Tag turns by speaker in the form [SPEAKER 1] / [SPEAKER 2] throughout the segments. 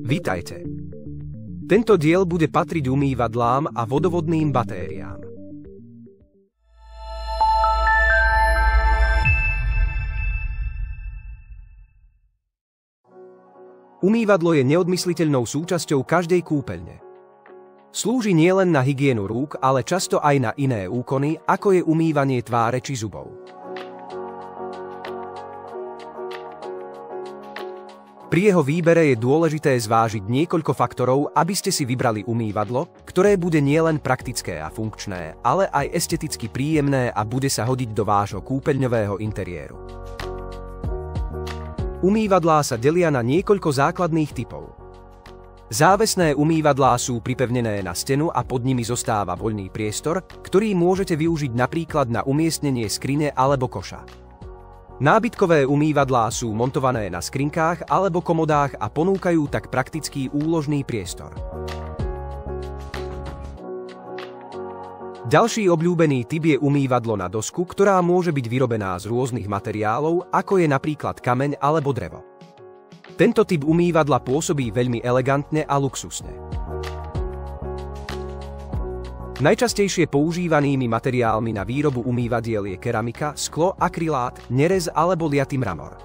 [SPEAKER 1] Vitajte. Tento diel bude patriť umývadlám a vodovodným batériám. Umývadlo je neodmysliteľnou súčasťou každej kúpeľne. Slúži nielen na hygienu rúk, ale často aj na iné úkony, ako je umývanie tváre či zubov. Pri jeho výbere je dôležité zvážiť niekoľko faktorov, aby ste si vybrali umývadlo, ktoré bude nielen praktické a funkčné, ale aj esteticky príjemné a bude sa hodiť do vášho kúpeľňového interiéru. Umývadlá sa delia na niekoľko základných typov. Závesné umývadlá sú pripevnené na stenu a pod nimi zostáva voľný priestor, ktorý môžete využiť napríklad na umiestnenie skrine alebo koša. Nábytkové umývadlá sú montované na skrinkách alebo komodách a ponúkajú tak praktický úložný priestor. Ďalší obľúbený typ je umývadlo na dosku, ktorá môže byť vyrobená z rôznych materiálov, ako je napríklad kameň alebo drevo. Tento typ umývadla pôsobí veľmi elegantne a luxusne. Najčastejšie používanými materiálmi na výrobu umývadiel je keramika, sklo, akrylát, nerez alebo liaty mramor.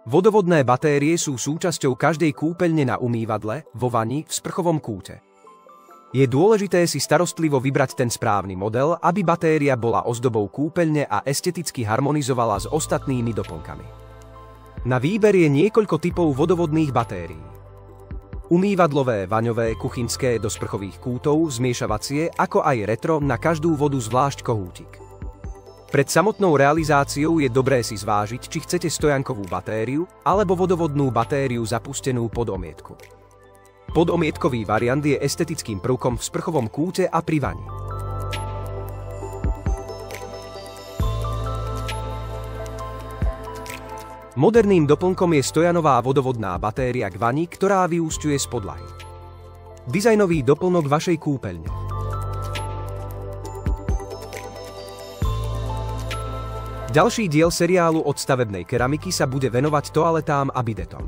[SPEAKER 1] Vodovodné batérie sú súčasťou každej kúpeľne na umývadle, vo vani, v sprchovom kúte. Je dôležité si starostlivo vybrať ten správny model, aby batéria bola ozdobou kúpeľne a esteticky harmonizovala s ostatnými doplnkami. Na výber je niekoľko typov vodovodných batérií. Umývadlové, vaňové, kuchynské do sprchových kútov, zmiešavacie, ako aj retro na každú vodu zvlášť kohútik. Pred samotnou realizáciou je dobré si zvážiť, či chcete stojankovú batériu alebo vodovodnú batériu zapustenú pod omietku. Podomietkový variant je estetickým prvkom v sprchovom kúte a pri vani. Moderným doplnkom je stojanová vodovodná batéria k vani, ktorá vyúsťuje z podlahy. Dizajnový doplnok vašej kúpeľne. Ďalší diel seriálu od stavebnej keramiky sa bude venovať toaletám a bidetom.